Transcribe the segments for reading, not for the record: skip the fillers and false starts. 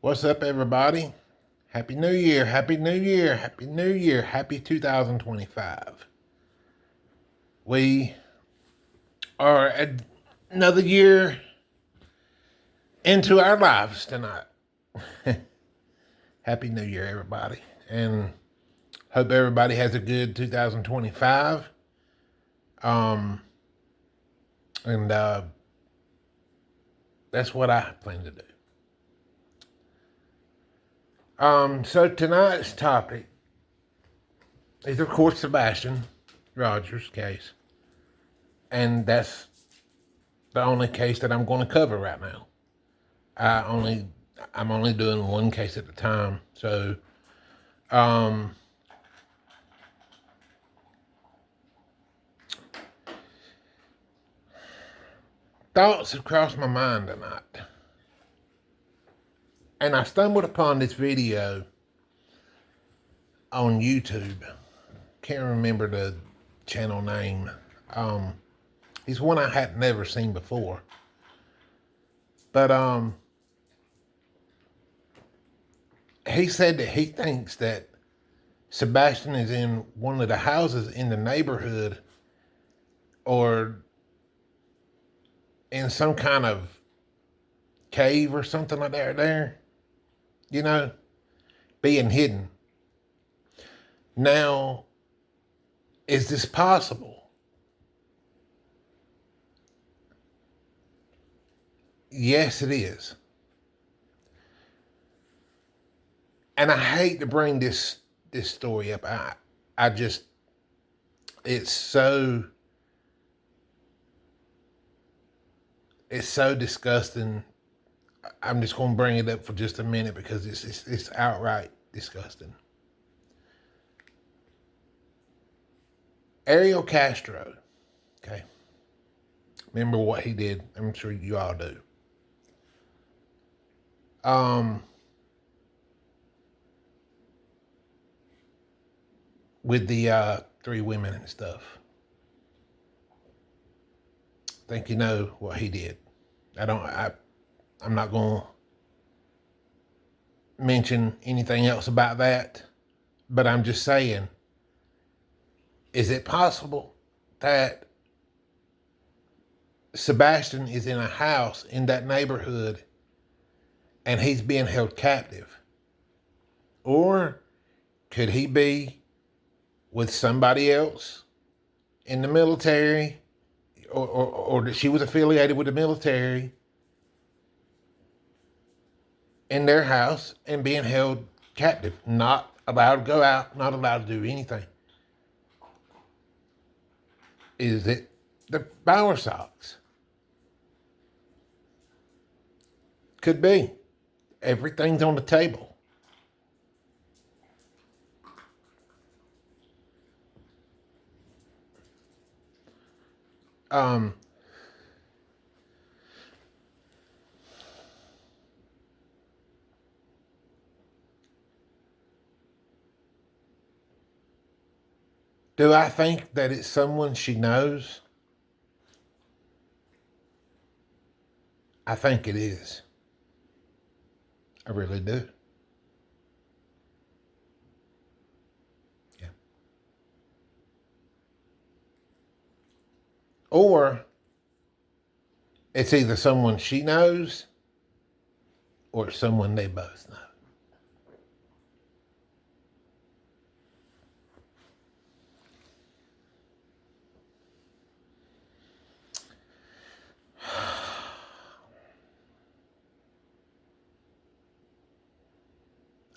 What's up, everybody? Happy New Year, Happy New Year, Happy New Year, Happy 2025. We are another year into our lives tonight. Happy New Year, everybody. And hope everybody has a good 2025. And that's what I plan to do. So tonight's topic is, of course, Sebastian Rogers' case. And that's the only case that I'm going to cover right now. I'm only doing one case at a time. So, thoughts have crossed my mind tonight. And I stumbled upon this video on YouTube. Can't remember the channel name. It's one I had never seen before. But he said that he thinks that Sebastian is in one of the houses in the neighborhood or in some kind of cave or something like that there, you know, being hidden. Now, is this possible? Yes, it is. And I hate to bring this story up. I just, it's so disgusting. I'm just going to bring it up for just a minute because it's outright disgusting. Ariel Castro, okay, remember what he did? I'm sure you all do. With the 3 women and stuff. I think you know what he did. I'm not going to mention anything else about that, but I'm just saying, is it possible that Sebastian is in a house in that neighborhood and he's being held captive? Or could he be with somebody else in the military, or that she was affiliated with the military in their house and being held captive, not allowed to go out, not allowed to do anything? Is it the Bower Sox? Could be. Everything's on the table. Do I think that it's someone she knows? I think it is. I really do. Yeah. Or it's either someone she knows or someone they both know.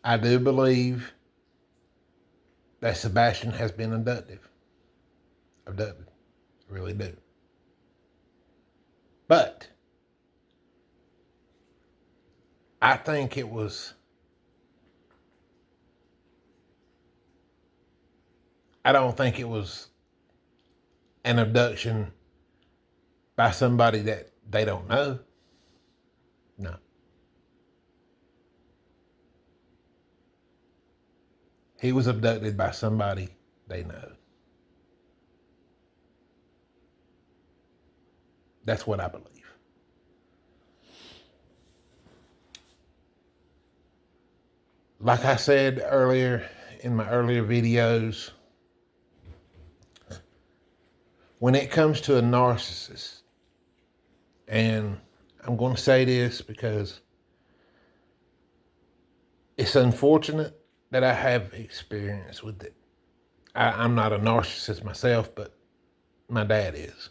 I do believe that Sebastian has been abducted. I really do. But I think it was, I don't think it was an abduction by somebody that they don't know. No. He was abducted by somebody they know. That's what I believe. like I said earlier in my earlier videos, when it comes to a narcissist, and I'm going to say this because it's unfortunate that I have experience with it. I'm not a narcissist myself, but my dad is.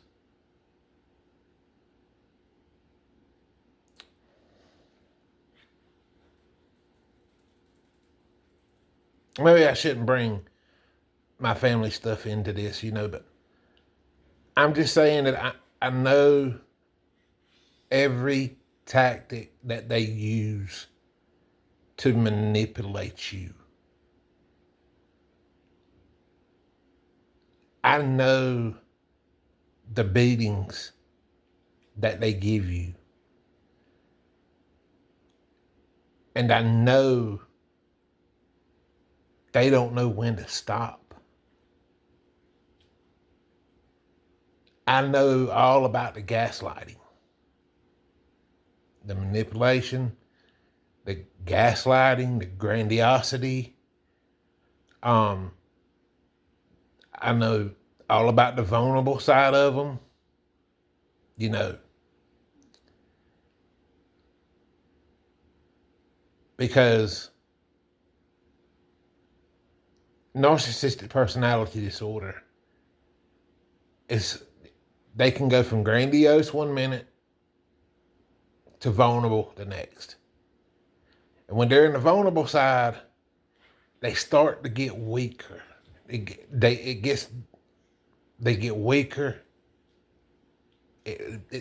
Maybe I shouldn't bring my family stuff into this, but I'm just saying that I know every tactic that they use to manipulate you. I know the beatings that they give you. And I know they don't know when to stop. I know all about the gaslighting, the manipulation, the gaslighting, the grandiosity. I know all about the vulnerable side of them. Because narcissistic personality disorder they can go from grandiose one minute to vulnerable the next. And when they're in the vulnerable side, they start to get weaker. They get weaker.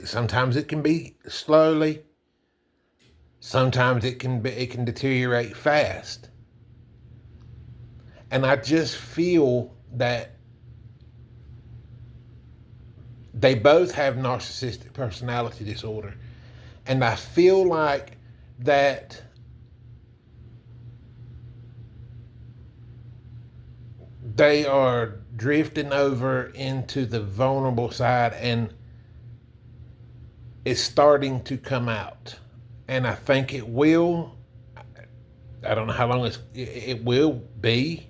Sometimes it can be slowly. Sometimes it can deteriorate fast. And I just feel that they both have narcissistic personality disorder. And I feel like that they are drifting over into the vulnerable side, and it's starting to come out. And I think it will. I don't know how long it will be.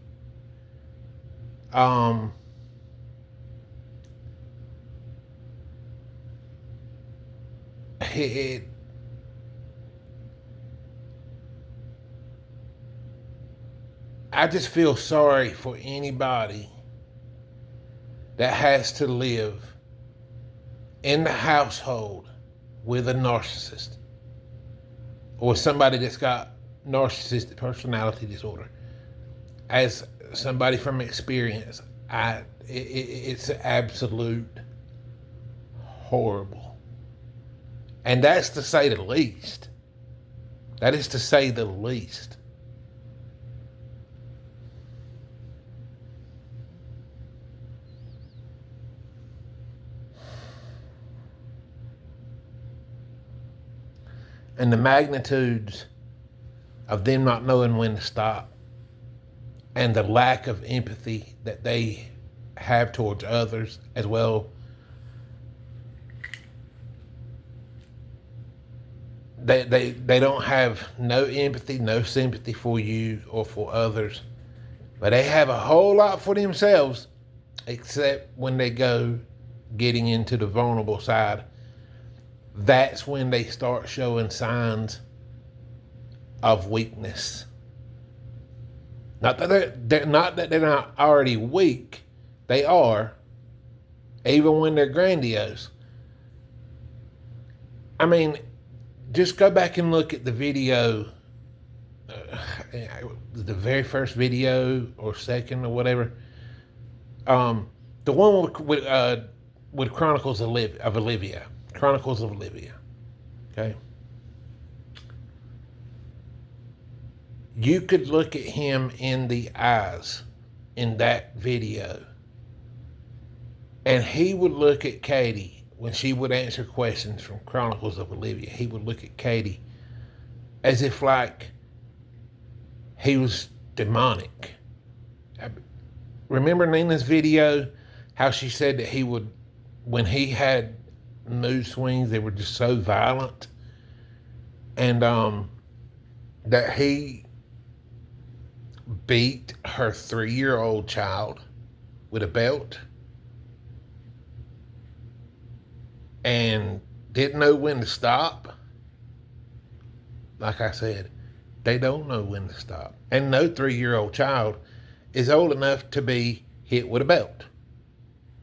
I just feel sorry for anybody that has to live in the household with a narcissist or somebody that's got narcissistic personality disorder. As somebody from experience, it's absolute horrible. And that's to say the least. That is to say the least. And the magnitudes of them not knowing when to stop and the lack of empathy that they have towards others as well. They don't have no empathy, no sympathy for you or for others, but they have a whole lot for themselves, except when they go getting into the vulnerable side. That's when they start showing signs of weakness. Not that they're not already weak. They are, even when they're grandiose. I mean, just go back and look at the video, the very first video or second or whatever. The one with Chronicles of Olivia. Chronicles of Olivia. Okay. You could look at him in the eyes in that video, and he would look at Katie when she would answer questions from Chronicles of Olivia. He would look at Katie as if like he was demonic. Remember Nina's video, how she said that he would, when he had mood swings, they were just so violent, and that he beat her 3-year-old child with a belt and didn't know when to stop, like I said, they don't know when to stop. And no 3-year-old child is old enough to be hit with a belt.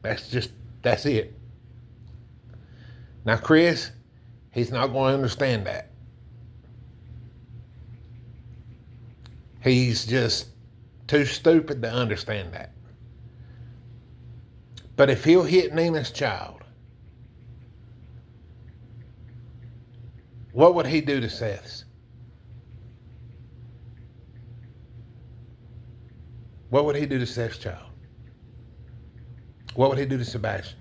That's it. Now, Chris, he's not going to understand that. He's just too stupid to understand that. But if he'll hit Nina's child, what would he do to Seth's? What would he do to Seth's child? What would he do to Sebastian?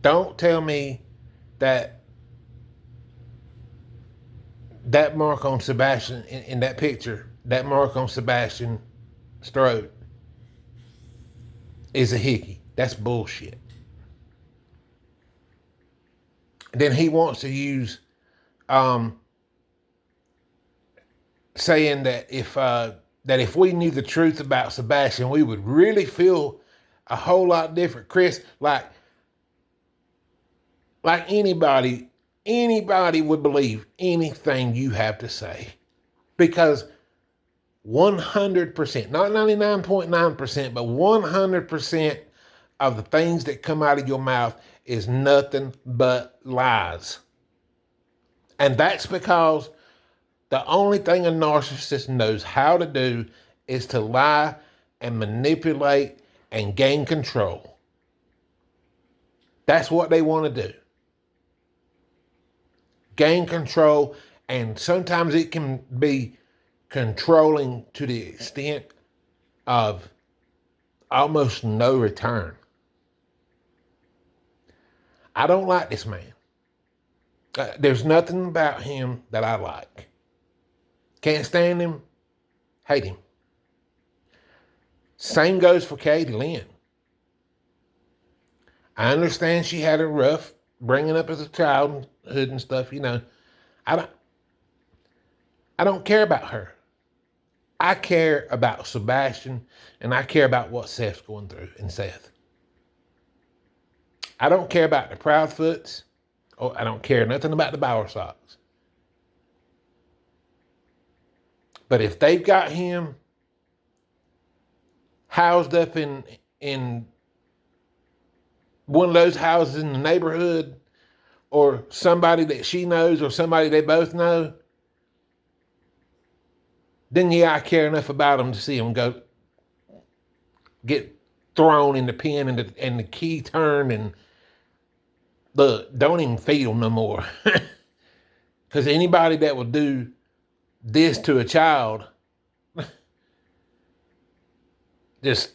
Don't tell me that mark on Sebastian in that picture, that mark on Sebastian's throat is a hickey. That's bullshit. Then he wants to use saying that if we knew the truth about Sebastian, we would really feel a whole lot different. Chris, like anybody would believe anything you have to say, because 100%, not 99.9%, but 100% of the things that come out of your mouth is nothing but lies. And that's because the only thing a narcissist knows how to do is to lie and manipulate and gain control. That's what they want to do. Gain control, and sometimes it can be controlling to the extent of almost no return. I don't like this man. There's nothing about him that I like. Can't stand him, hate him. Same goes for Katie Lynn. I understand she had a rough bringing up as a childhood and stuff, you know. I don't care about her. I care about Sebastian, and I care about what Seth's going through in Seth. I don't care about the Proudfoots. Oh, I don't care nothing about the Bowersocks. But if they've got him housed up in one of those houses in the neighborhood, or somebody that she knows, or somebody they both know, then yeah, I care enough about them to see them go get thrown in the pen and the key turned, and look, don't even feed them no more. Because anybody that will do this to a child, just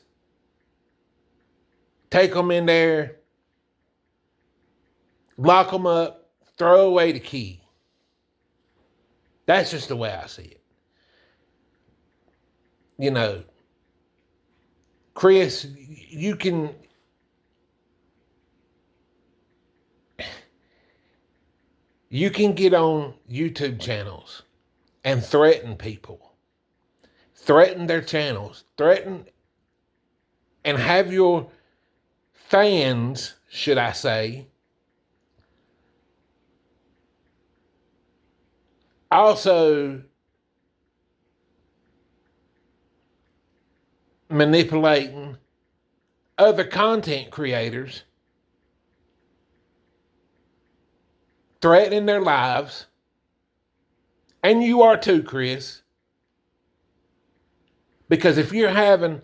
take them in there, lock them up, throw away the key. That's just the way I see it. You know, Chris, you can get on YouTube channels and threaten people, threaten their channels, threaten and have your fans, should I say, also manipulating other content creators, threatening their lives. And you are too, Chris. Because if you're having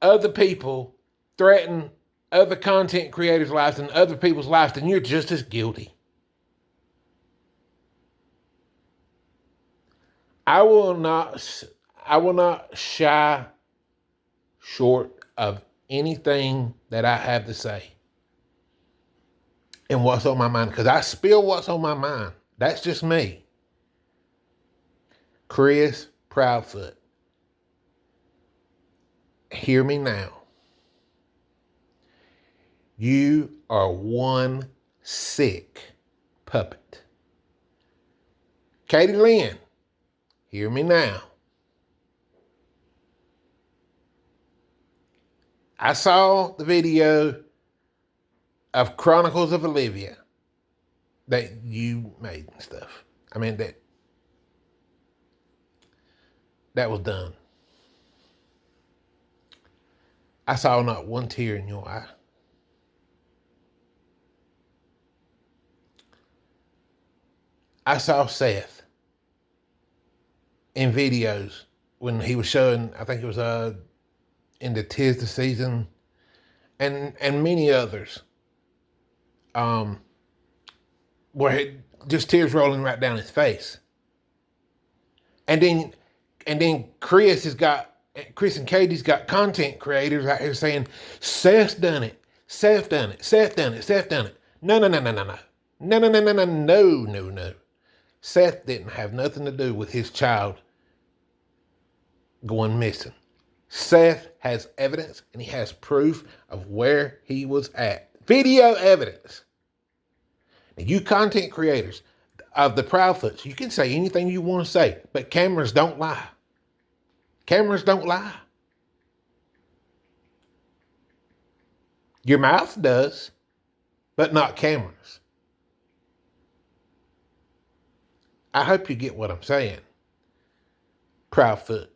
other people threaten other content creators' lives and other people's lives, then you're just as guilty. I will not shy short of anything that I have to say and what's on my mind, because I spill what's on my mind. That's just me. Chris Proudfoot, hear me now. You are one sick puppet. Katie Lynn, hear me now. I saw the video of Chronicles of Olivia that you made and stuff. I mean, that was done. I saw not one tear in your eye. I saw Seth in videos when he was showing, I think it was in the 'Tis the Season, and many others, where just tears rolling right down his face. And then Chris and Katie's got content creators out here saying, Seth's done it. Seth done it. Seth done it. Seth done it. No. No. Seth didn't have nothing to do with his child going missing. Seth has evidence and he has proof of where he was at. Video evidence. Now, you content creators of the Proudfoots, you can say anything you want to say, but cameras don't lie. Cameras don't lie. Your mouth does, but not cameras. I hope you get what I'm saying. Proudfoot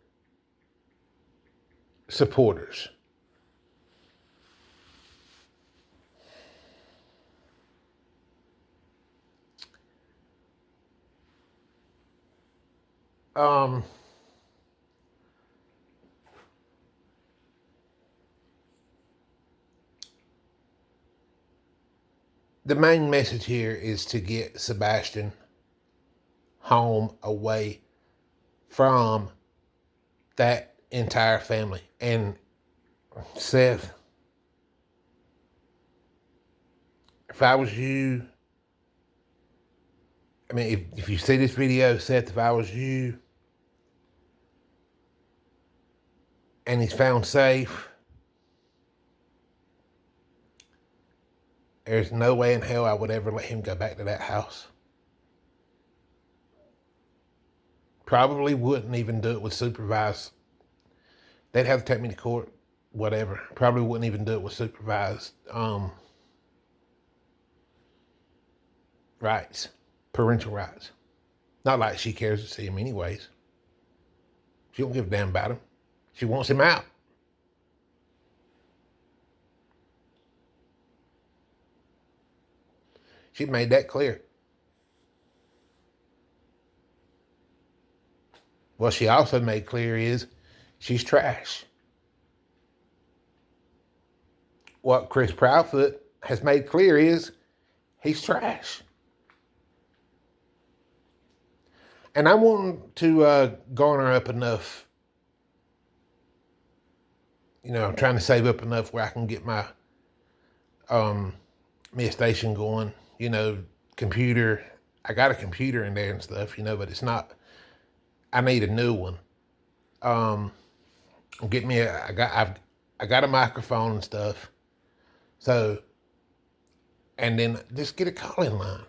supporters. The main message here is to get Sebastian home, away from that entire family. And Seth, if I was you, I mean, if you see this video, Seth, if I was you, and he's found safe, there's no way in hell I would ever let him go back to that house. Probably wouldn't even do it with supervised. They'd have to take me to court, whatever. Probably wouldn't even do it with supervised rights, parental rights. Not like she cares to see him anyways. She don't give a damn about him. She wants him out. She made that clear. What she also made clear is she's trash. What Chris Proudfoot has made clear is he's trash. And I want to garner up enough, I'm trying to save up enough where I can get my me station going, computer. I got a computer in there and stuff, but it's not, I need a new one. Get me I got a microphone and stuff. So, and then just get a call-in line.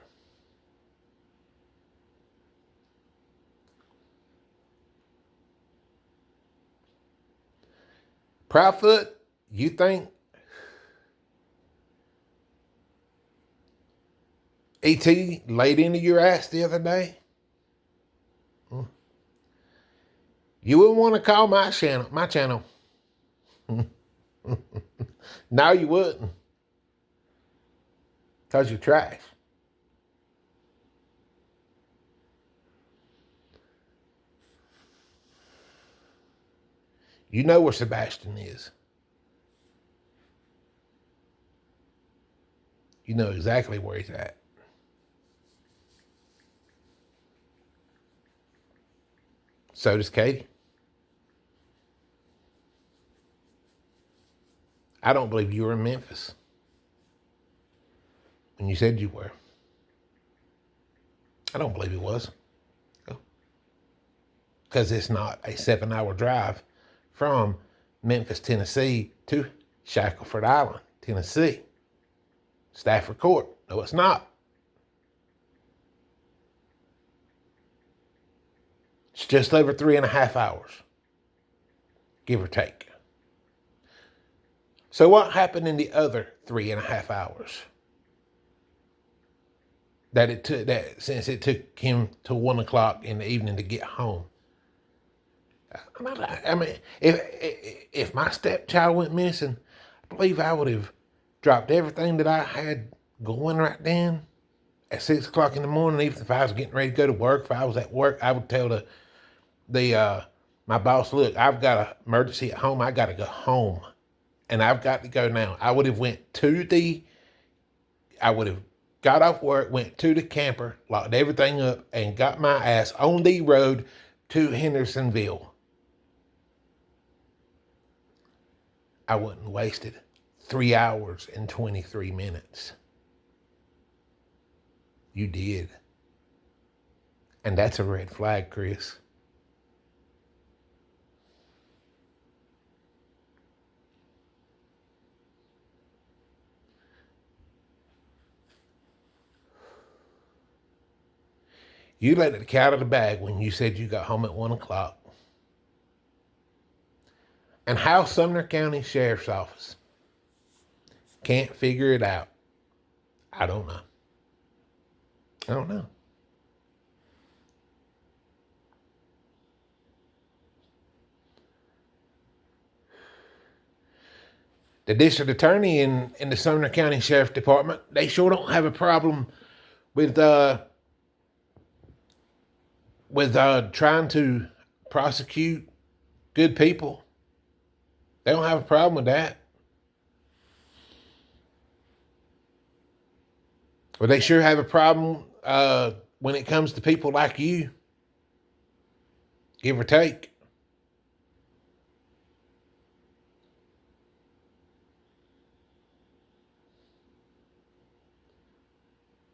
Proudfoot, you think E.T. laid into your ass the other day? You wouldn't want to call my channel. No, you wouldn't. Because you're trash. You know where Sebastian is. You know exactly where he's at. So does Katie. I don't believe you were in Memphis when you said you were. I don't believe it was. Because it's not a 7-hour drive from Memphis, Tennessee to Shackleford Island, Tennessee. Stafford Court. No, it's not. It's just over 3.5 hours, give or take. So what happened in the other 3.5 hours that it took, that since it took him to 1 o'clock in the evening to get home? I mean, if my stepchild went missing, I believe I would have dropped everything that I had going right then at 6 o'clock in the morning. Even if I was getting ready to go to work, if I was at work, I would tell my boss, look, I've got an emergency at home. I got to go home, and I've got to go now. I would have got off work, went to the camper, locked everything up, and got my ass on the road to Hendersonville. I wouldn't have wasted 3 hours and 23 minutes. You did. And that's a red flag, Chris. You let the cat out of the bag when you said you got home at 1 o'clock. And how Sumner County Sheriff's Office can't figure it out, I don't know. I don't know. The district attorney in the Sumner County Sheriff's Department, they sure don't have a problem with trying to prosecute good people. They don't have a problem with that. But they sure have a problem when it comes to people like you, give or take.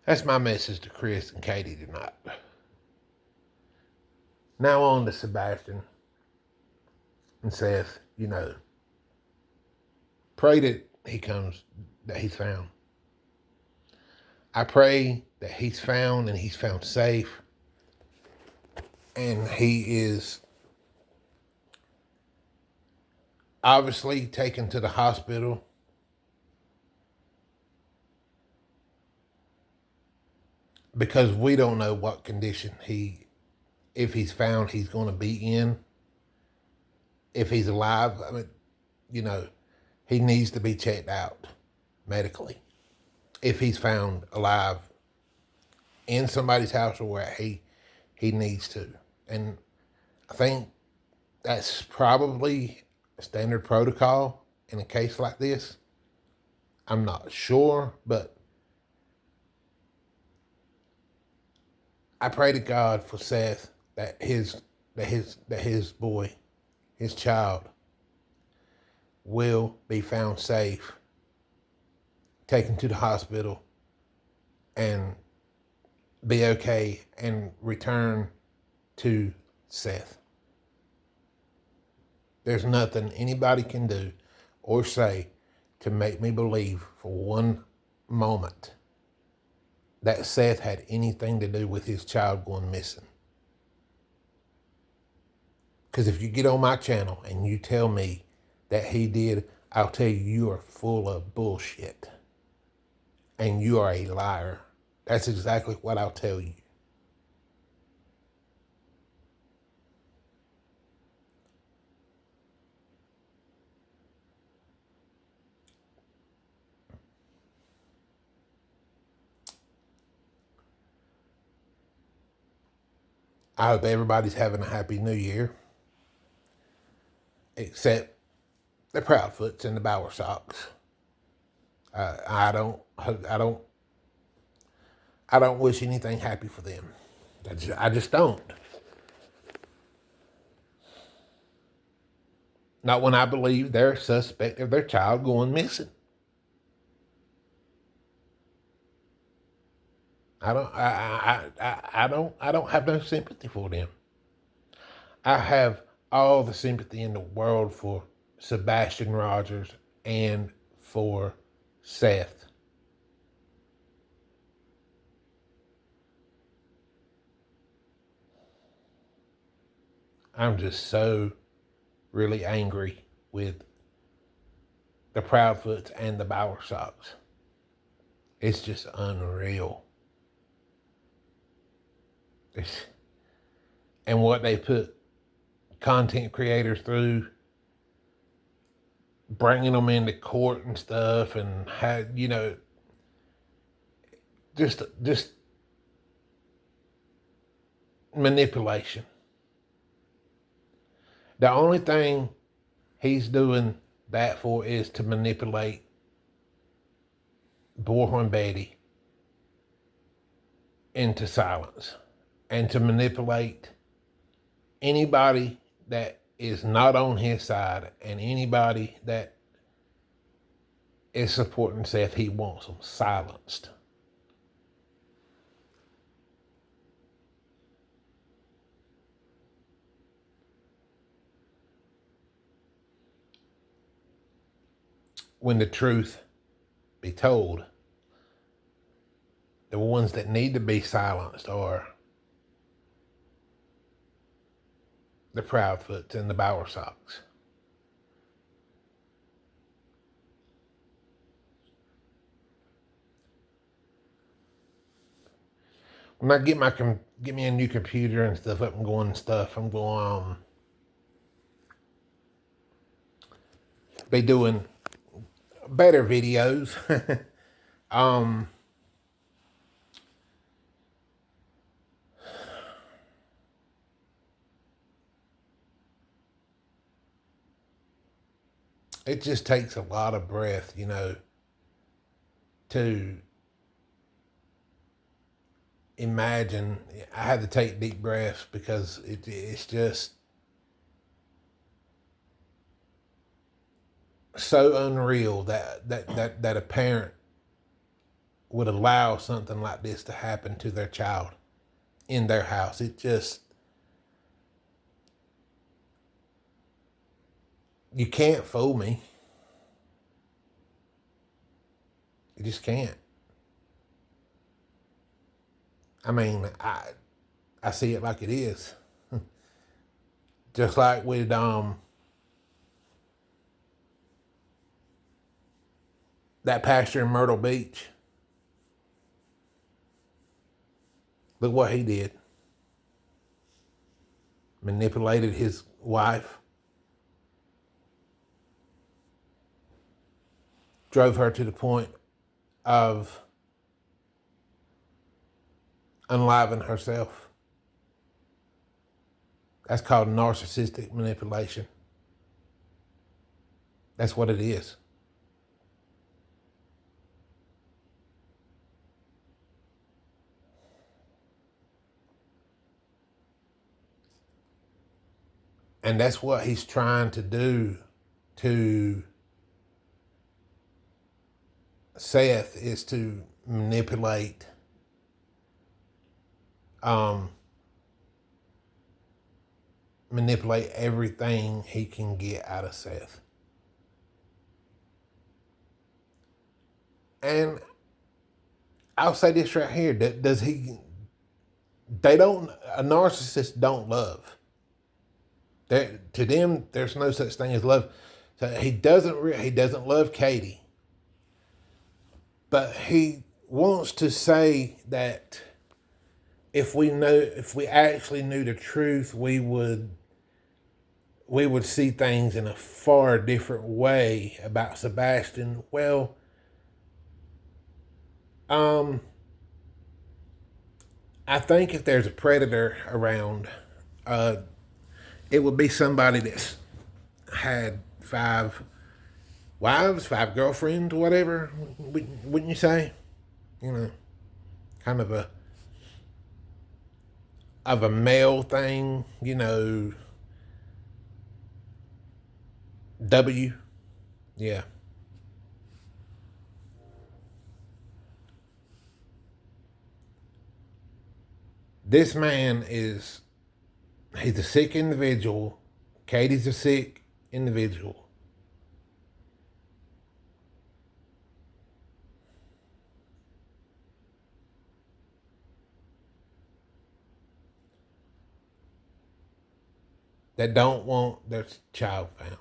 That's my message to Chris and Katie tonight. Now on to Sebastian and Seth. Pray that that he's found. I pray that he's found and he's found safe. And he is obviously taken to the hospital. Because we don't know what condition if he's found, he's going to be in. If he's alive, he needs to be checked out medically. If he's found alive in somebody's house or where he needs to. And I think that's probably a standard protocol in a case like this. I'm not sure, but I pray to God for Seth that his boy, his child, will be found safe, taken to the hospital, and be okay and return to Seth. There's nothing anybody can do or say to make me believe for one moment that Seth had anything to do with his child going missing. Because if you get on my channel and you tell me that he did, I'll tell you you are full of bullshit. And you are a liar. That's exactly what I'll tell you. I hope everybody's having a happy new year. Except the Proudfoots and the Bowersocks. I don't wish anything happy for them. I just don't. Not when I believe they're a suspect of their child going missing. I don't have no sympathy for them. I have all the sympathy in the world for Sebastian Rogers and for Seth. I'm just so really angry with the Proudfoots and the Bowersocks. It's just unreal. And what they put content creators through, bringing them into court and stuff, and had, just manipulation. The only thing he's doing that for is to manipulate Bullhorn Betty into silence, and to manipulate anybody that is not on his side, and anybody that is supporting Seth. He wants them silenced. When the truth be told, the ones that need to be silenced are the Proudfoots and the Bowersocks. When I get me a new computer and stuff up and going and stuff, I'm going be doing better videos. It just takes a lot of breath, to imagine. I had to take deep breaths because it's just so unreal that a parent would allow something like this to happen to their child in their house. It just, you can't fool me. You just can't. I mean, I see it like it is. Just like with that pastor in Myrtle Beach. Look what he did. Manipulated his wife. Drove her to the point of unliving herself. That's called narcissistic manipulation. That's what it is. And that's what he's trying to do to Seth, is to manipulate everything he can get out of Seth. And I'll say this right here: a narcissist don't love. To them, there's no such thing as love. So he doesn't love Katie, but he wants to say that if we actually knew the truth, we would see things in a far different way about Sebastian. Well, I think if there's a predator around, it would be somebody that's had 5 wives, 5 girlfriends, whatever. Wouldn't you say? Kind of a male thing. W. Yeah. This man he's a sick individual. Katie's a sick individual. That don't want their child found.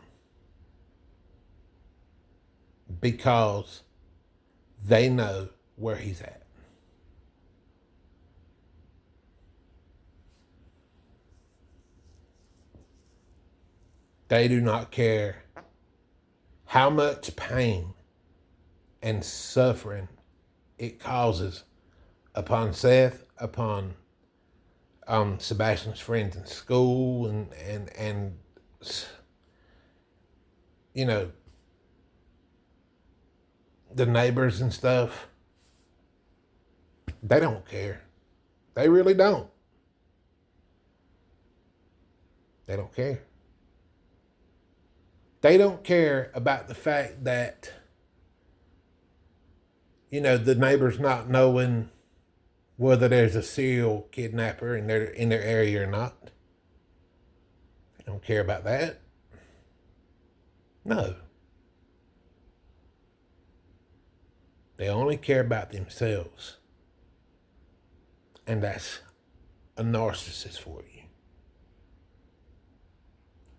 because they know where he's at. They do not care how much pain and suffering it causes upon Seth, upon Sebastian's friends in school, and you know, the neighbors and stuff. They don't care. They really don't. They don't care. They don't care about the fact that, the neighbors not knowing whether there's a serial kidnapper in their area or not. They don't care about that. No. They only care about themselves. And that's a narcissist for you.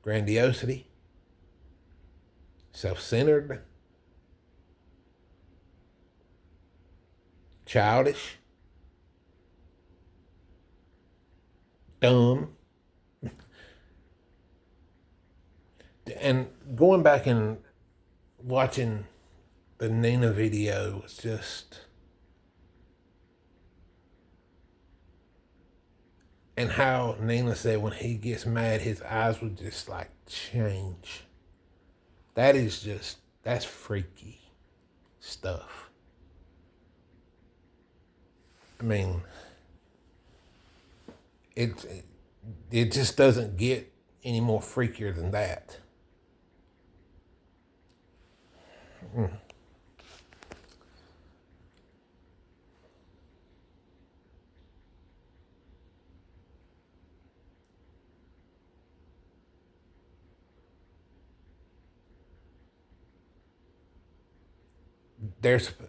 Grandiosity, self-centered, childish, dumb. And going back and watching the Nina video was just... And how Nina said when he gets mad, his eyes would just like change. That's freaky stuff. I mean, it just doesn't get any more freakier than that.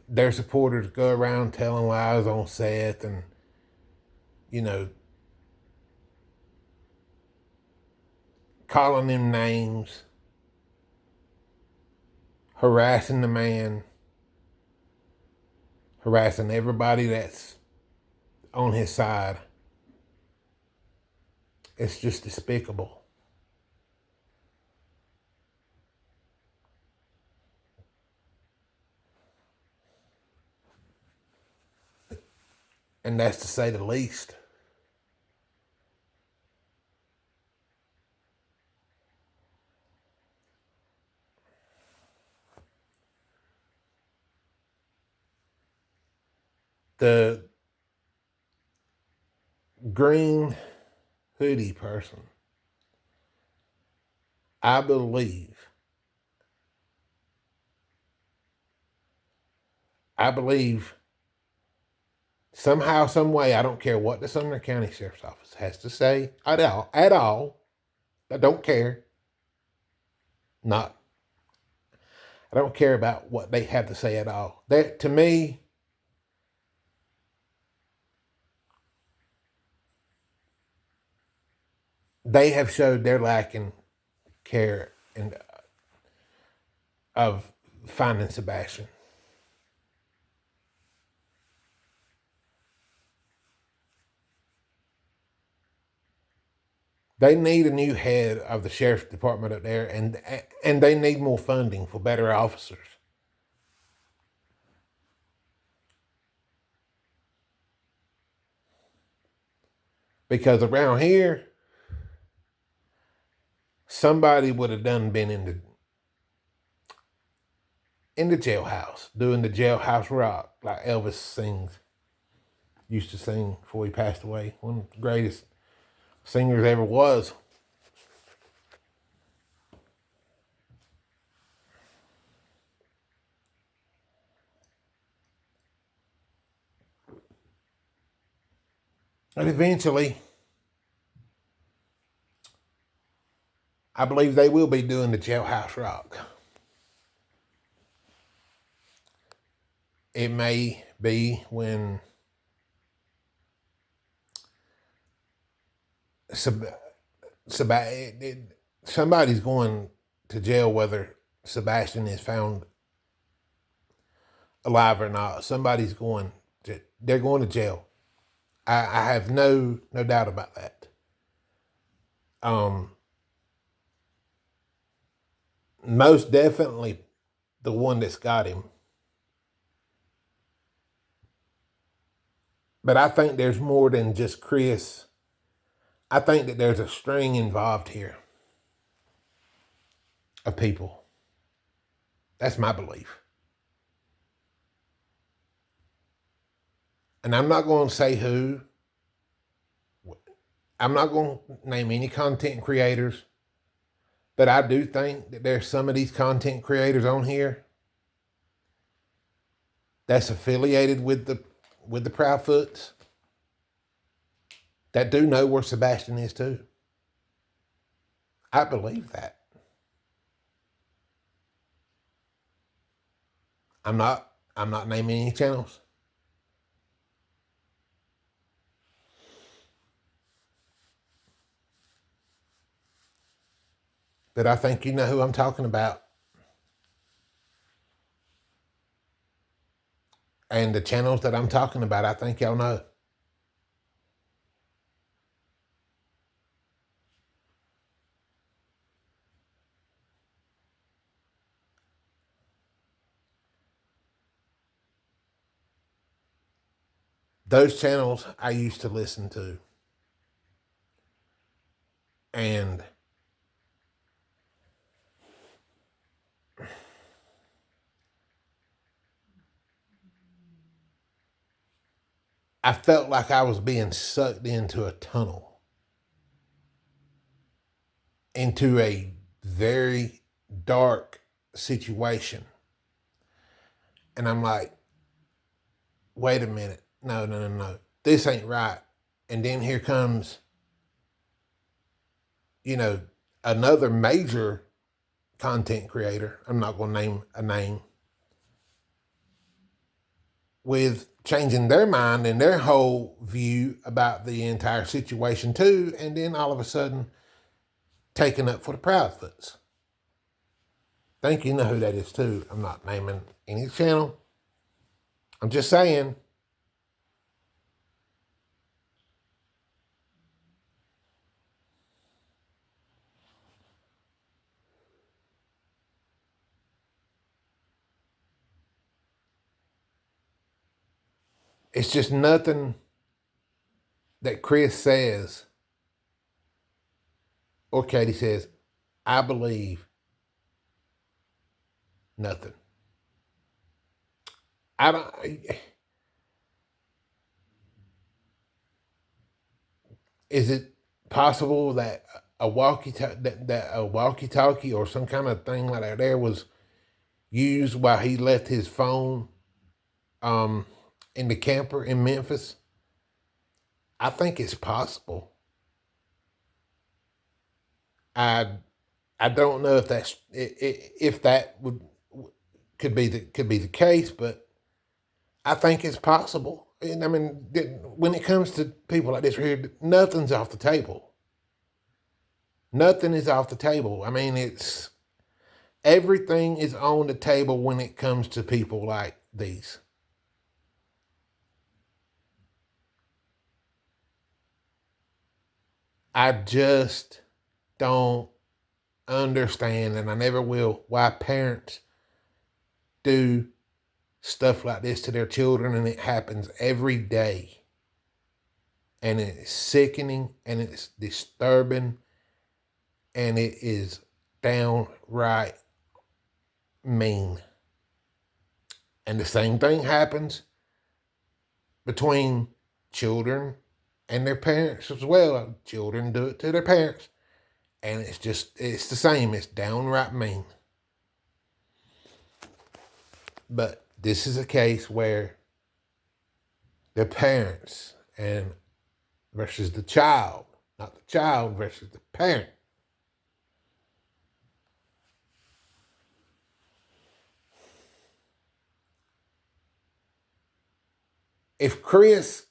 Their supporters go around telling lies on Seth and, calling him names, harassing the man, harassing everybody that's on his side. It's just despicable. And that's to say the least. The green hoodie person, I believe somehow, some way, I don't care what the Sumner County Sheriff's Office has to say at all. I don't care. I don't care about what they have to say at all. That, to me, they have showed they're lacking care and of finding Sebastian. They need a new head of the sheriff's department up there, and they need more funding for better officers. Because around here, somebody would have been in the jailhouse, doing the jailhouse rock like Elvis used to sing before he passed away. One of the greatest singers ever was. And eventually, I believe they will be doing the jailhouse rock. It may be when somebody's going to jail, whether Sebastian is found alive or not, they're going to jail. I have no doubt about that. Most definitely the one that's got him. But I think there's more than just Chris. I think that there's a string involved here of people. That's my belief. And I'm not going to say who. I'm not going to name any content creators. But I do think that there's some of these content creators on here that's affiliated with the Proudfoots that do know where Sebastian is too. I believe that. I'm not naming any channels. But I think you know who I'm talking about. And the channels that I'm talking about, I think y'all know. Those channels I used to listen to. And I felt like I was being sucked into a tunnel, into a very dark situation. And I'm like, wait a minute. No. This ain't right. And then here comes, another major content creator. I'm not going to name a name. With changing their mind and their whole view about the entire situation too. And then all of a sudden taking up for the Proudfoots. Think you know who that is too. I'm not naming any channel. I'm just saying. It's just nothing that Chris says or Katie says, I believe nothing. I don't. Is it possible that a walkie-talkie or some kind of thing like that there was used while he left his phone in the camper in Memphis? I think it's possible. I don't know if that could be the case, but I think it's possible. And I mean, when it comes to people like this here, nothing's off the table. Nothing is off the table. I mean, everything is on the table when it comes to people like these. I just don't understand, and I never will, why parents do stuff like this to their children, and it happens every day. And it's sickening, and it's disturbing, and it is downright mean. And the same thing happens between children and their parents as well. Children do it to their parents. And it's the same. It's downright mean. But this is a case where the parents and versus the child, not the child versus the parent. If Chris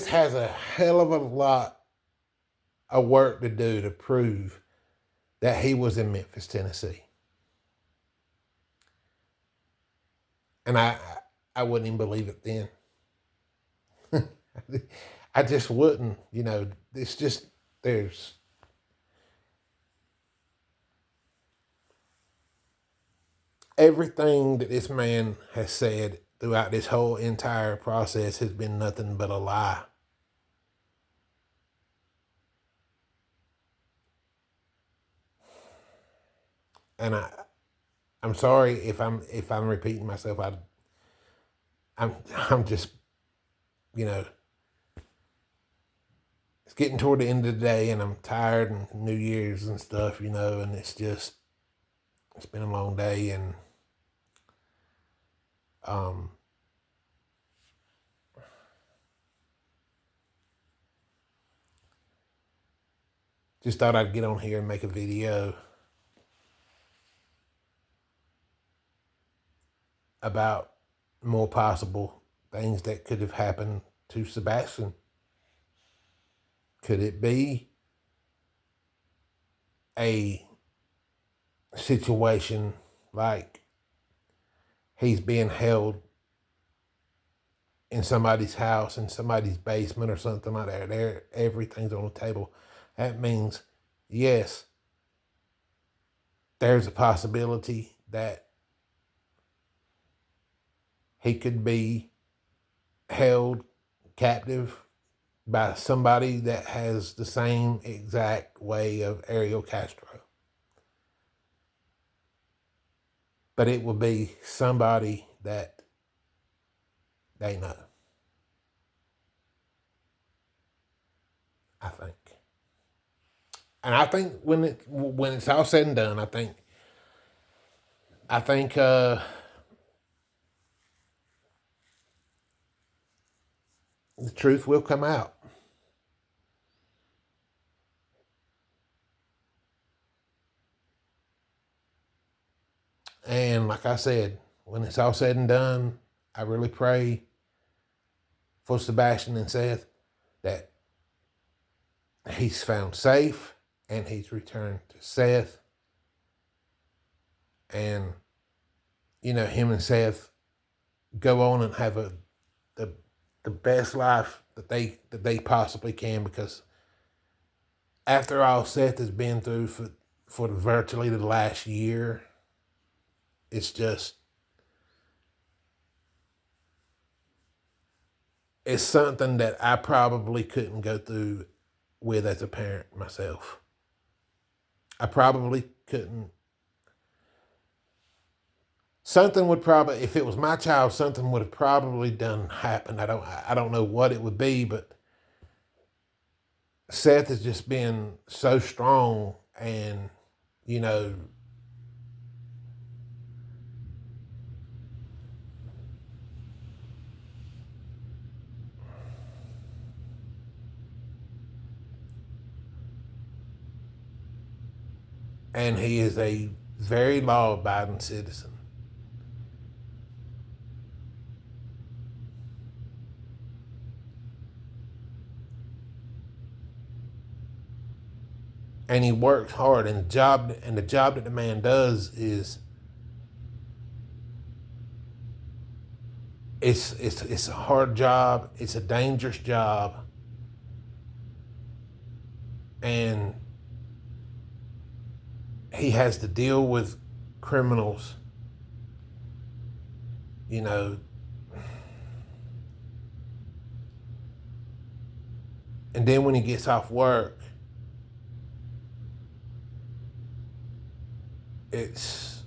has a hell of a lot of work to do to prove that he was in Memphis, Tennessee. And I wouldn't even believe it then. I just wouldn't, it's just, there's everything that this man has said throughout this whole entire process has been nothing but a lie. And I'm sorry if I'm repeating myself. I'm just, you know, it's getting toward the end of the day, and I'm tired, and New Year's and stuff, and it's been a long day, and um, just thought I'd get on here and make a video about more possible things that could have happened to Sebastian. Could it be a situation like he's being held in somebody's house, in somebody's basement or something like that? There, everything's on the table. That means, yes, there's a possibility that he could be held captive by somebody that has the same exact way of Ariel Castro. But it will be somebody that they know, I think. And I think when it's all said and done, I think the truth will come out. And like I said, when it's all said and done, I really pray for Sebastian and Seth that he's found safe and he's returned to Seth. And, him and Seth go on and have the best life that they possibly can, because after all Seth has been through for virtually the last year, it's something that I probably couldn't go through with as a parent myself. I probably couldn't. Something would probably, if it was my child, something would have probably done happen. I don't know what it would be, but Seth has just been so strong, and you know, and he is a very law-abiding citizen. And he works hard, and the job that the man does is it's a hard job, it's a dangerous job, and he has to deal with criminals, you know, and then when he gets off work, it's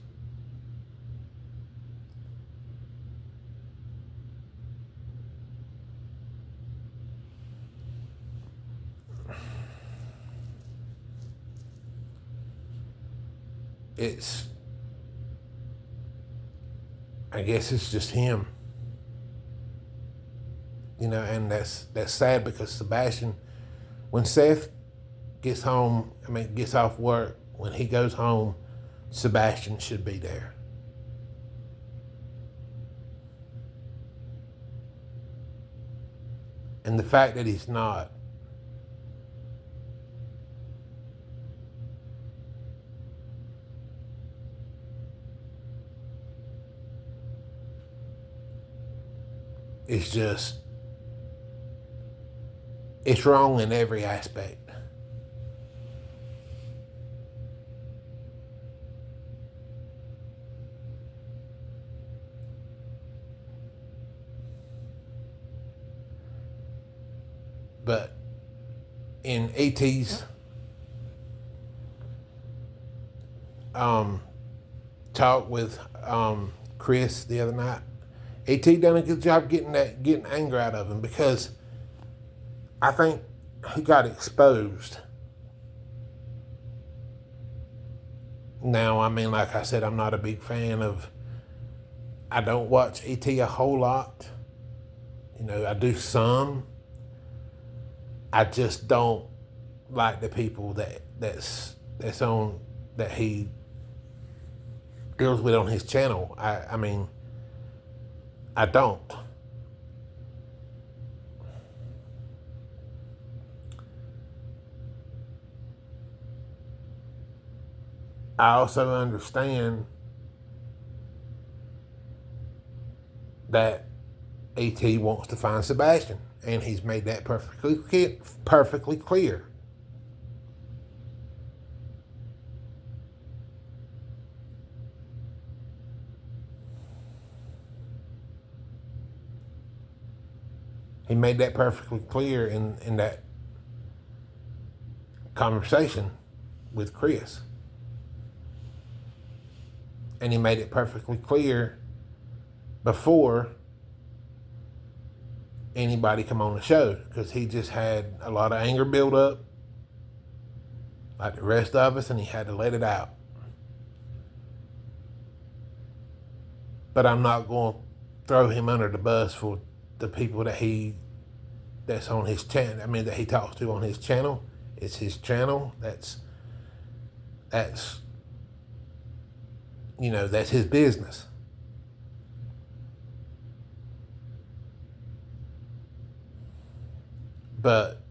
it's I guess it's just him, and that's sad, because Sebastian, when Seth gets off work, when he goes home, Sebastian should be there. And the fact that he's not, It's just, it's wrong in every aspect. But in ET's talk with Chris the other night, ET done a good job getting anger out of him, because I think he got exposed. Now, I mean, like I said, I'm not a big fan of. I don't watch ET a whole lot. You know, I do some. I just don't like the people that's on that he deals with on his channel. I mean, I don't. I also understand that ET wants to find Sebastian, and he's made that perfectly clear. He made that perfectly clear in that conversation with Chris. And he made it perfectly clear before anybody come on the show, because he just had a lot of anger build up like the rest of us, and he had to let it out. But I'm not going to throw him under the bus for the people that's on his channel. I mean, that he talks to on his channel. It's his channel. That's that's his business. But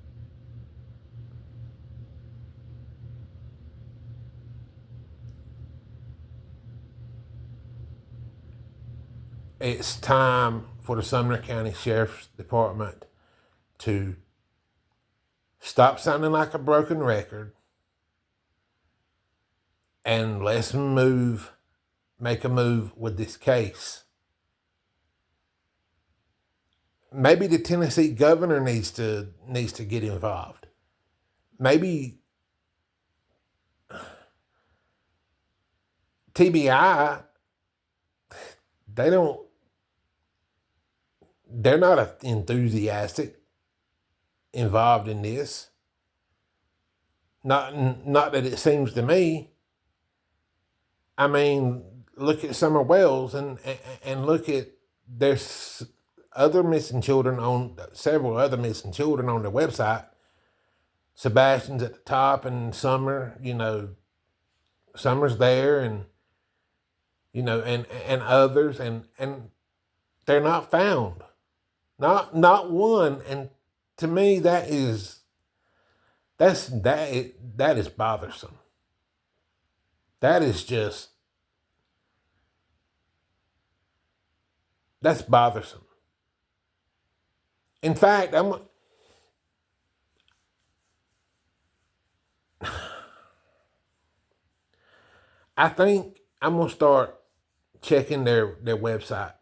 it's time for the Sumner County Sheriff's Department to stop sounding like a broken record, and let's make a move with this case. Maybe the Tennessee governor needs to get involved. Maybe TBI, they're not enthusiastic involved in this. Not that it seems to me. I mean, look at Summer Wells, and look at, there's several other missing children on their website. Sebastian's at the top, and Summer's there, and and others, and they're not found. Not one. And to me, that is bothersome. That is just, that's bothersome. In fact, I think I'm gonna start checking their website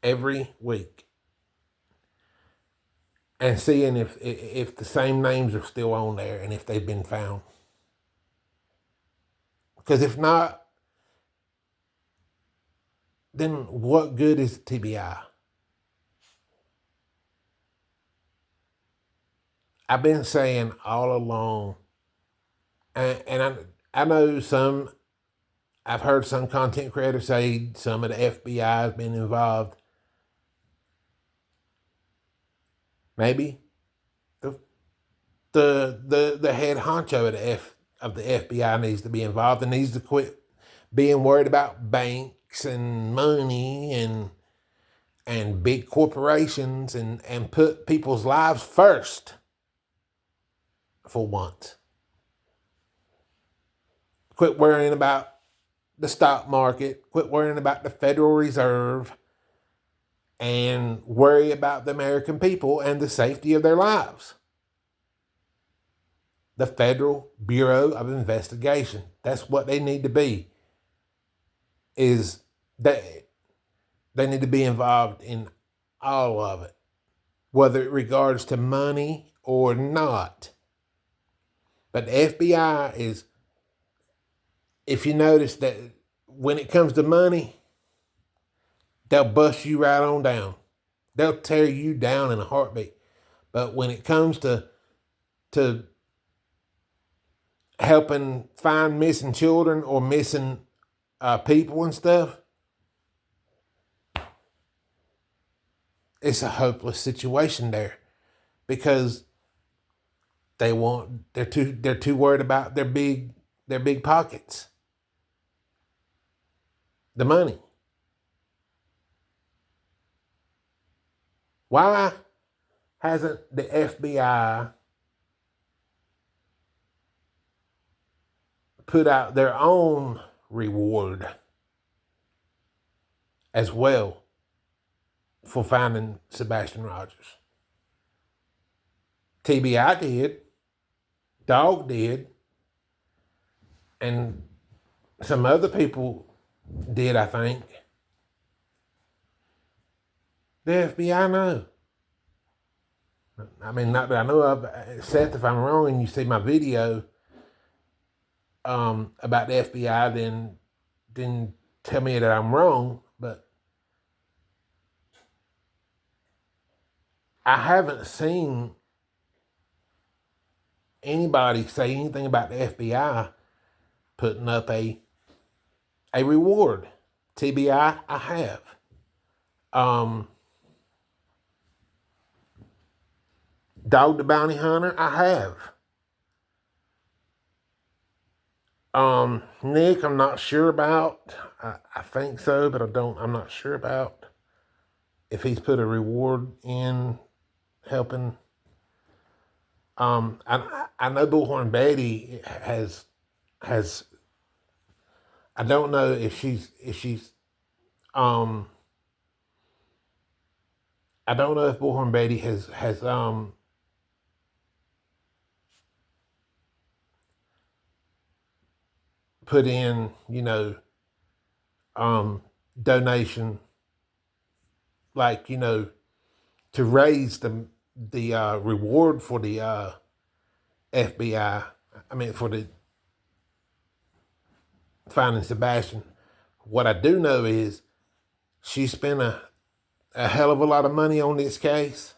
every week and seeing if the same names are still on there, and if they've been found. Because if not, then what good is TBI? I've been saying all along, and I know I've heard some content creators say some of the FBI has been involved. Maybe the head honcho of the FBI needs to be involved, and needs to quit being worried about banks and money and big corporations, and put people's lives first for once. Quit worrying about the stock market. Quit worrying about the Federal Reserve. and worry about the American people and the safety of their lives. The Federal Bureau of Investigation. That's what they need to be. Is they need to be involved in all of it, whether it regards to money or not. But the FBI is, if you notice that when it comes to money, they'll bust you right on down. They'll tear you down in a heartbeat. But when it comes to helping find missing children or missing people and stuff, it's a hopeless situation there, because they're too worried about their big pockets, the money. Why hasn't the FBI put out their own reward as well for finding Sebastian Rogers? TBI did, Dog did, and some other people did, I think. The FBI know. I mean, not that I know of. Seth, if I'm wrong and you see my video about the FBI, then tell me that I'm wrong. But I haven't seen anybody say anything about the FBI putting up a reward. TBI, I have. Dog the Bounty Hunter, I have. Nick, I'm not sure about. I think so, but I'm not sure about if he's put a reward in helping. I know Bullhorn Betty has. I don't know if she's. I don't know if Bullhorn Betty has put in, donation, like, to raise the reward for the FBI. I mean, for the finding Sebastian. What I do know is she spent a hell of a lot of money on this case,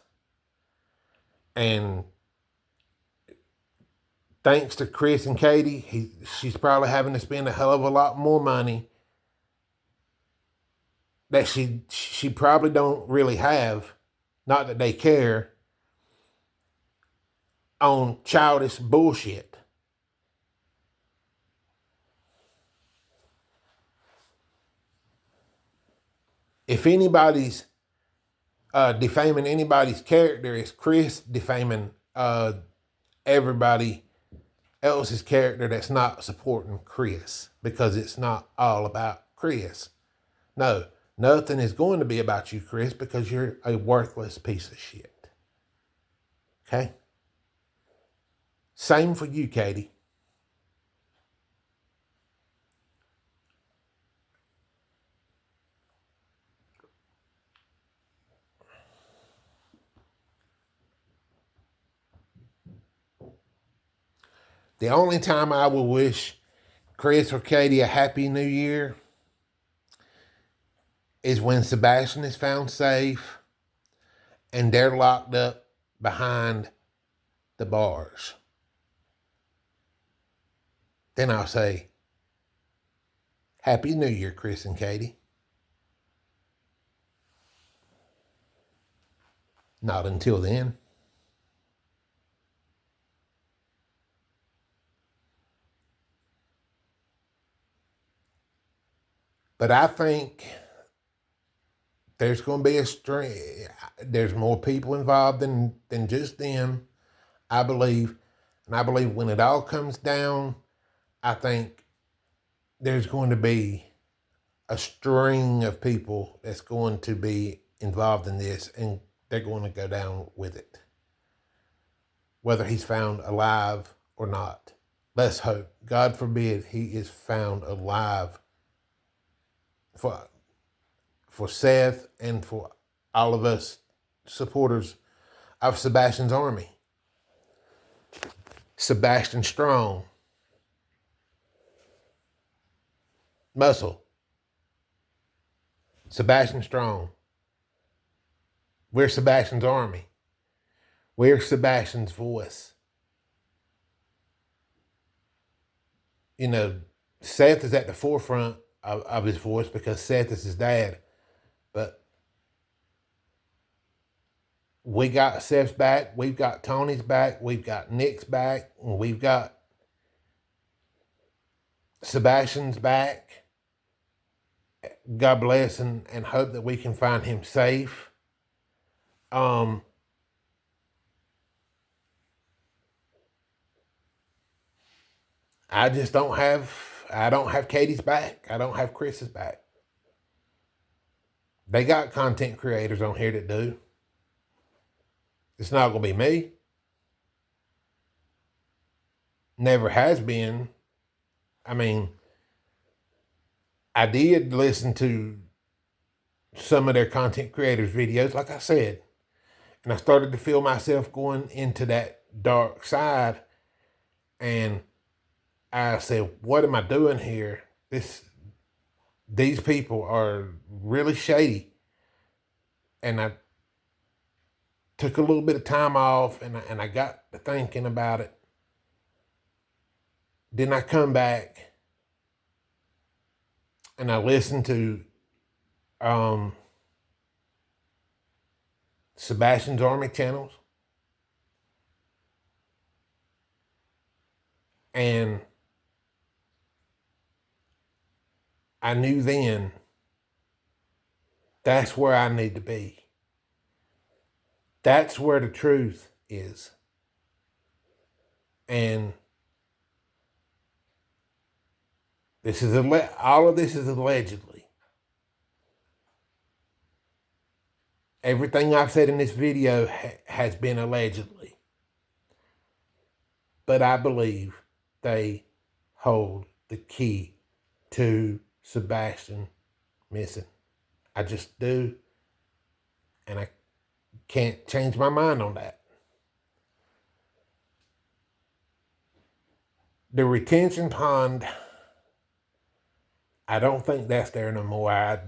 and thanks to Chris and Katie, she's probably having to spend a hell of a lot more money that she probably don't really have, not that they care, on childish bullshit. If anybody's defaming anybody's character, it's Chris defaming everybody else's character that's not supporting Chris, because it's not all about Chris. No, nothing is going to be about you, Chris, because you're a worthless piece of shit. Okay? Same for you, Katie. The only time I will wish Chris or Katie a happy new year is when Sebastian is found safe and they're locked up behind the bars. Then I'll say, Happy New Year, Chris and Katie. Not until then. But I think there's going to be there's more people involved than just them, I believe. And I believe when it all comes down, I think there's going to be a string of people that's going to be involved in this, and they're going to go down with it, whether he's found alive or not. Let's hope. God forbid he is found alive for Seth and for all of us supporters of Sebastian's army. Sebastian Strong. Muscle. Sebastian Strong. We're Sebastian's army. We're Sebastian's voice. You know, Seth is at the forefront of his voice because Seth is his dad. But we got Seth's back. We've got Tony's back. We've got Nick's back. And we've got Sebastian's back. God bless and hope that we can find him safe. I don't have Katie's back. I don't have Chris's back. They got content creators on here that do. It's not going to be me. Never has been. I mean, I did listen to some of their content creators' videos, like I said, and I started to feel myself going into that dark side. And I said, what am I doing here? These people are really shady. And I took a little bit of time off and I got to thinking about it. Then I come back and I listened to Sebastian's Army channels. And I knew then that's where I need to be. That's where the truth is. And all of this is allegedly. Everything I've said in this video has been allegedly. But I believe they hold the key to Sebastian missing. I just do. And I can't change my mind on that. The retention pond, I don't think that's there no more. I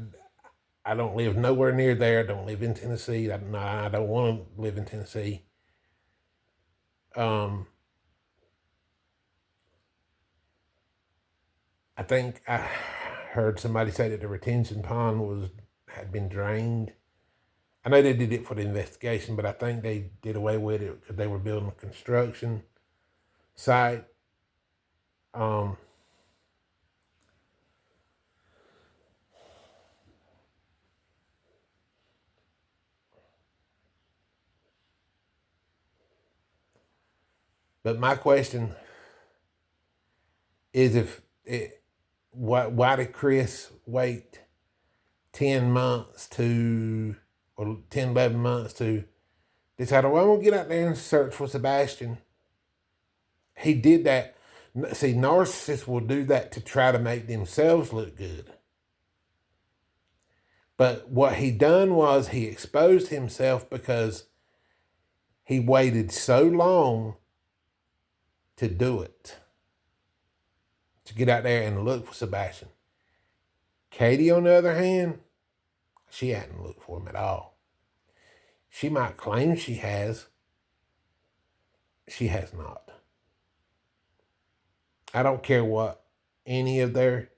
don't live nowhere near there. I don't live in Tennessee. I don't want to live in Tennessee. I think I heard somebody say that the retention pond had been drained. I know they did it for the investigation, but I think they did away with it because they were building a construction site. But my question is why did Chris wait 10 months or 10, 11 months to decide, well, I'm going to get out there and search for Sebastian? He did that. See, narcissists will do that to try to make themselves look good. But what he done was he exposed himself because he waited so long to do it, to get out there and look for Sebastian. Katie, on the other hand, she hadn't looked for him at all. She might claim she has. She has not. I don't care what any of their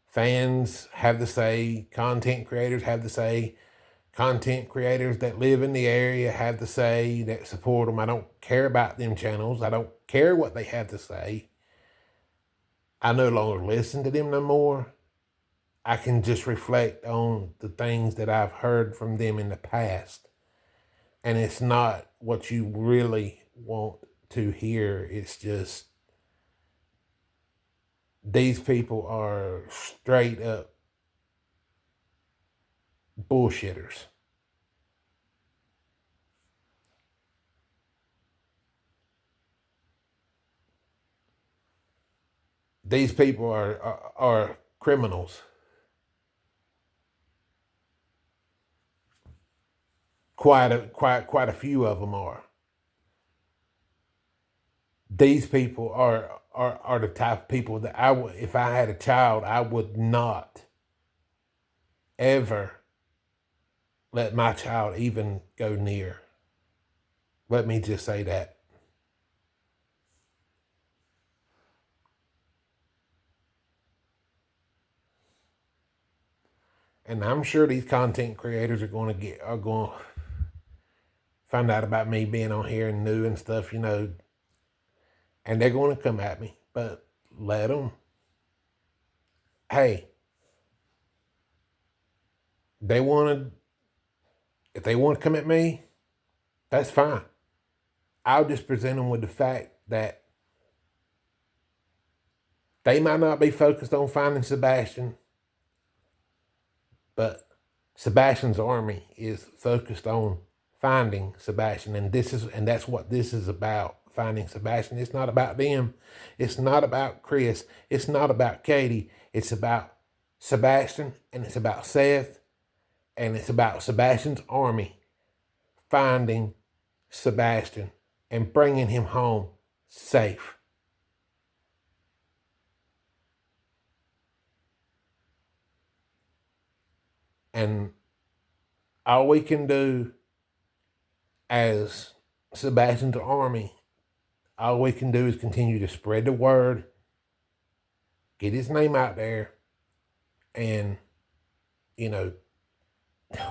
fans have to say, content creators have to say, content creators that live in the area have to say, that support them. I don't care about them channels. I don't care what they have to say. I no longer listen to them no more. I can just reflect on the things that I've heard from them in the past. And it's not what you really want to hear. It's just, these people are straight up bullshitters. these people are criminals. Quite a few of them are. These people are the type of people that if I had a child, I would not ever let my child even go near. Let me just say that. And I'm sure these content creators are going to find out about me being on here and new and stuff, and they're going to come at me. But let them. Hey, they want to. If they want to come at me, that's fine. I'll just present them with the fact that they might not be focused on finding Sebastian, but Sebastian's army is focused on finding Sebastian, and that's what this is about. Finding Sebastian. It's not about them. It's not about Chris. It's not about Katie. It's about Sebastian, and it's about Seth, and it's about Sebastian's army finding Sebastian and bringing him home safe. And all we can do as Sebastian's army, all we can do is continue to spread the word, get his name out there, and,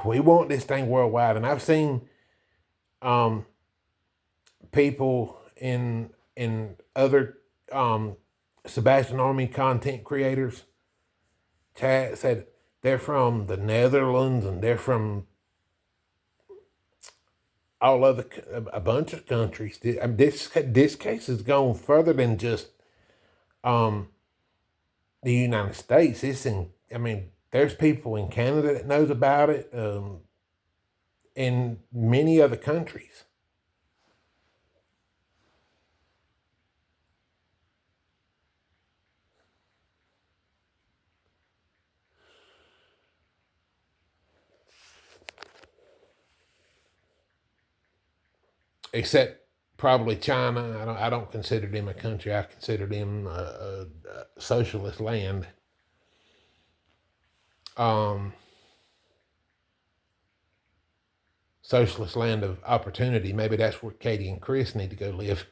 we want this thing worldwide. And I've seen people in other Sebastian Army content creators chat said they're from the Netherlands and they're from a bunch of countries. This case has gone further than just the United States. There's people in Canada that knows about it, in many other countries. Except probably China. I don't consider them a country. I consider them a socialist land. Socialist land of opportunity. Maybe that's where Katie and Chris need to go live.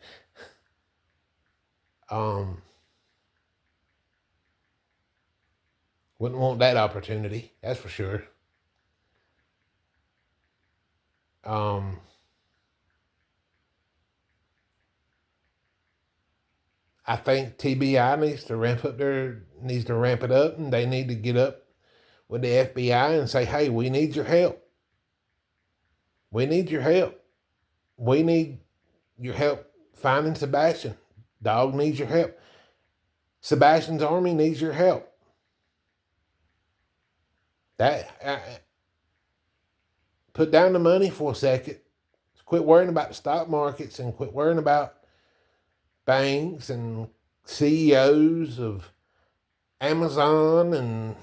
Wouldn't want that opportunity. That's for sure. I think TBI needs to ramp it up, and they need to get up with the FBI and say, "Hey, we need your help. We need your help. We need your help finding Sebastian. Dog needs your help. Sebastian's army needs your help." Put down the money for a second. Quit worrying about the stock markets and quit worrying about banks and CEOs of Amazon and,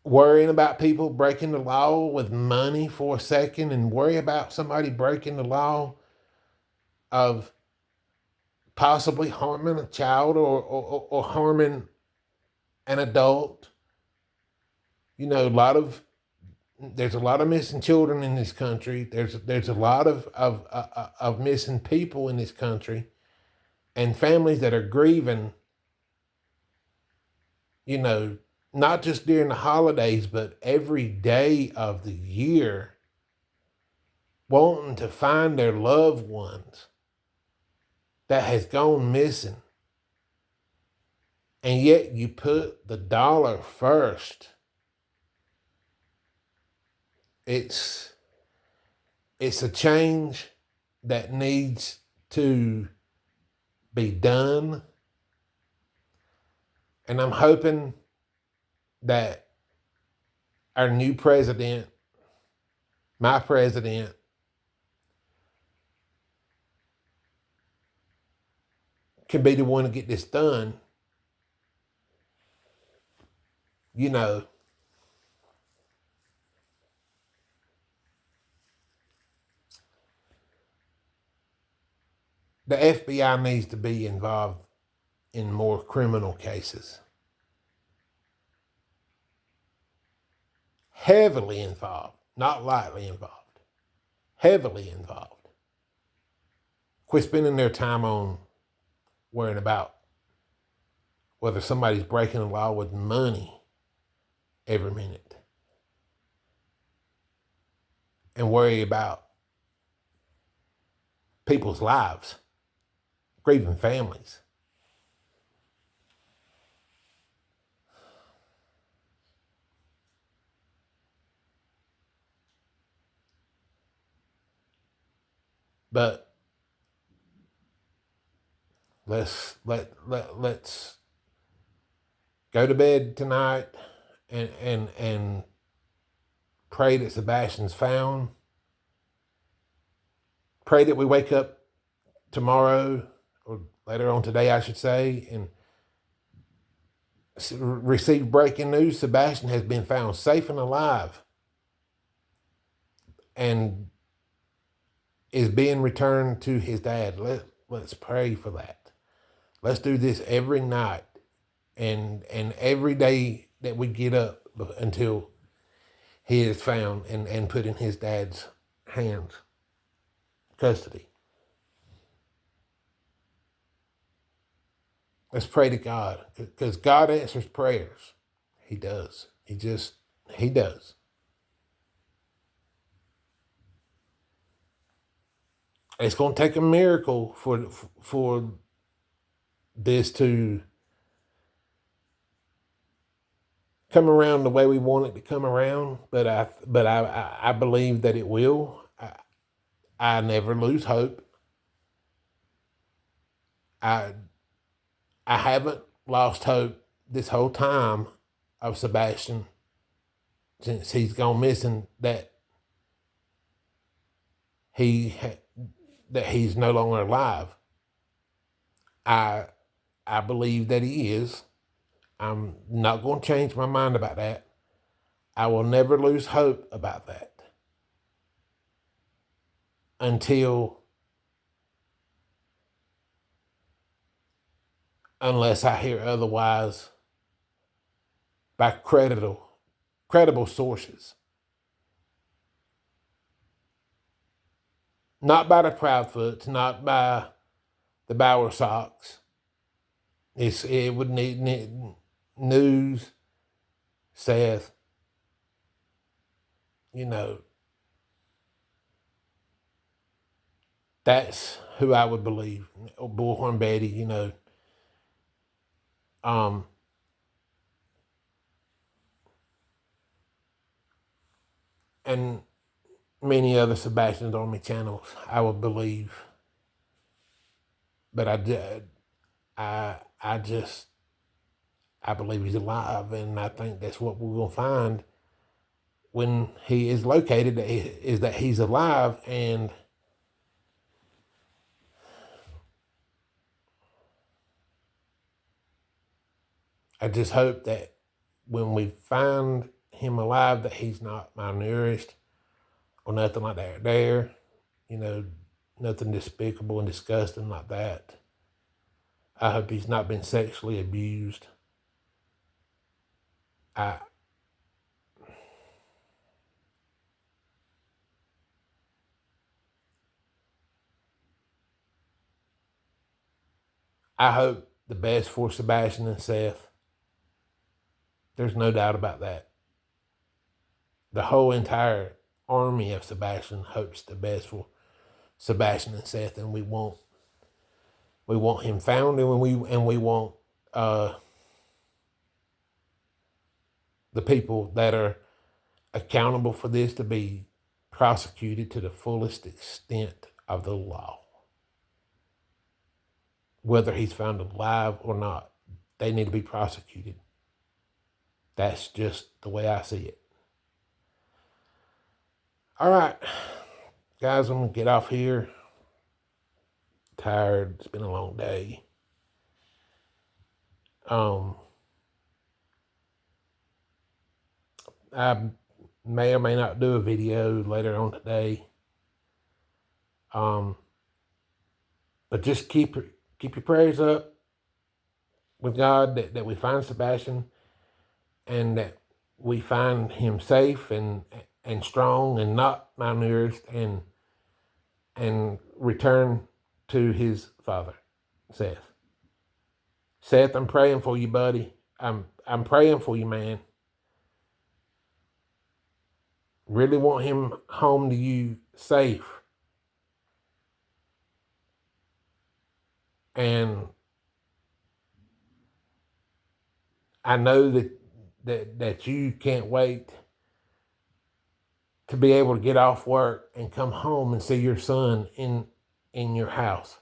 worrying about people breaking the law with money for a second, and worry about somebody breaking the law of possibly harming a child or harming an adult. There's a lot of missing children in this country. There's a lot of missing people in this country, and families that are grieving, not just during the holidays, but every day of the year, wanting to find their loved ones that has gone missing. And yet you put the dollar first. It's a change that needs to be done. And I'm hoping that our new president, my president, can be the one to get this done, you know, the FBI needs to be involved in more criminal cases. Heavily involved, not lightly involved. Heavily involved. Quit spending their time on worrying about whether somebody's breaking the law with money every minute. And worry about people's lives, grieving families. But let's go to bed tonight and pray that Sebastian's found. Pray that we wake up tomorrow, or later on today, I should say, and receive breaking news. Sebastian has been found safe and alive and is being returned to his dad. Let's pray for that. Let's do this every night and every day that we get up until he is found and put in his dad's hands, custody. Let's pray to God, because God answers prayers. He does. He does. It's going to take a miracle for this to come around the way we want it to come around, but I believe that it will. I never lose hope. I haven't lost hope this whole time of Sebastian since he's gone missing, that he's no longer alive. I believe that he is. I'm not going to change my mind about that. I will never lose hope about that unless I hear otherwise by credible sources. Not by the Proudfoots, not by the Bower Sox. It would need news, Seth, you know, that's who I would believe. Or Bullhorn Betty, you know. And many other Sebastian's Army channels, I would believe. But I believe he's alive, and I think that's what we're gonna find when he is located, is that he's alive. And I just hope that when we find him alive, that he's not malnourished or nothing like that there, you know, nothing despicable and disgusting like that. I hope he's not been sexually abused. I hope the best for Sebastian and Seth. There's no doubt about that. The whole entire army of Sebastian hopes the best for Sebastian and Seth, and we want him found, and we want the people that are accountable for this to be prosecuted to the fullest extent of the law. Whether he's found alive or not, they need to be prosecuted. That's just the way I see it. All right, guys, I'm gonna get off here. Tired. It's been a long day. I may or may not do a video later on today. But just keep your prayers up with God that we find Sebastian and that we find him safe and strong and not malnourished and return to his father, Seth. Seth, I'm praying for you, buddy. I'm praying for you, man. Really want him home to you safe. And I know that you can't wait to be able to get off work and come home and see your son in your house.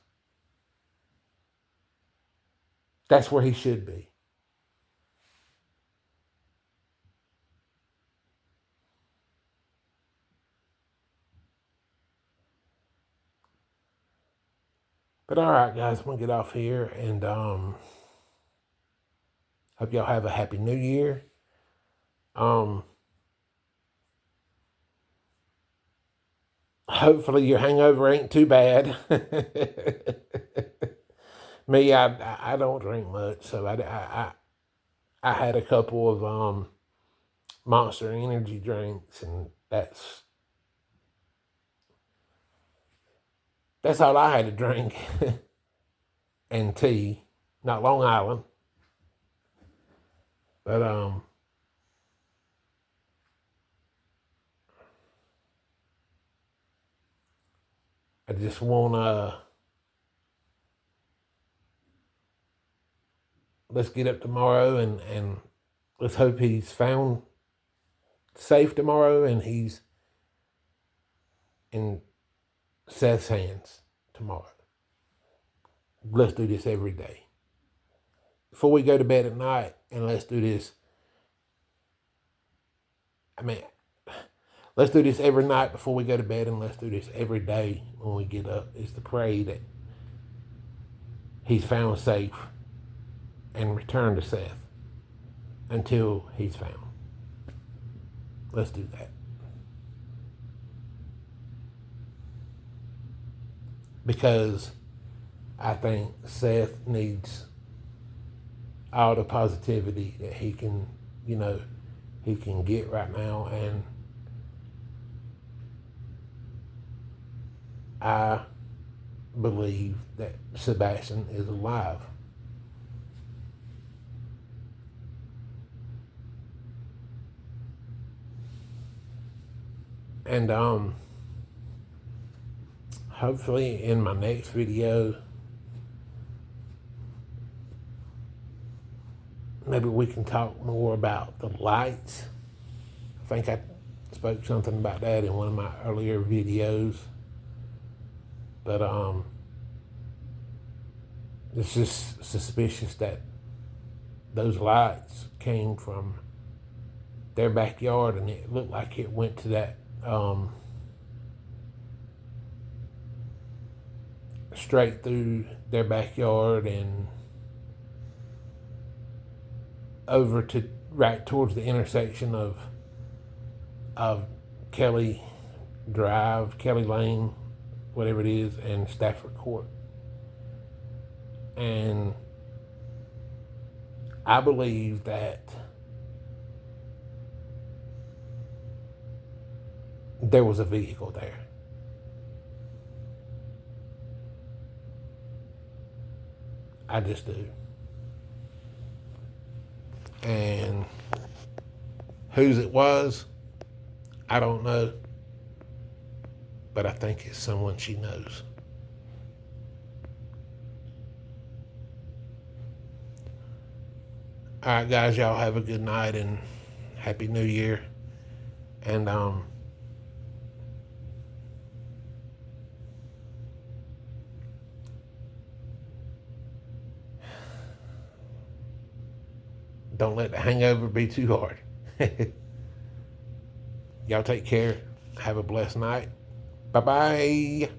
That's where he should be. But all right, guys, I'm gonna get off here and hope y'all have a happy new year. Hopefully your hangover ain't too bad. Me, I don't drink much, so I had a couple of Monster energy drinks, and that's all I had to drink. And tea, not Long Island, but I just want let's get up tomorrow and let's hope he's found safe tomorrow and he's in Seth's hands tomorrow. Let's do this every day. Before we go to bed at night, and let's do this. Let's do this every night before we go to bed, and let's do this every day when we get up, is to pray that he's found safe and return to Seth until he's found. Let's do that. Because I think Seth needs all the positivity that he can get right now. And I believe that Sebastian is alive. And hopefully in my next video, maybe we can talk more about the lights. I think I spoke something about that in one of my earlier videos. But it's just suspicious that those lights came from their backyard, and it looked like it went to that straight through their backyard and over to right towards the intersection of Kelly Drive, Kelly Lane, whatever it is, and Stafford Court. And I believe that there was a vehicle there. I just do. And whose it was, I don't know. But I think it's someone she knows. All right, guys, y'all have a good night and Happy New Year. And don't let the hangover be too hard. Y'all take care. Have a blessed night. Bye-bye.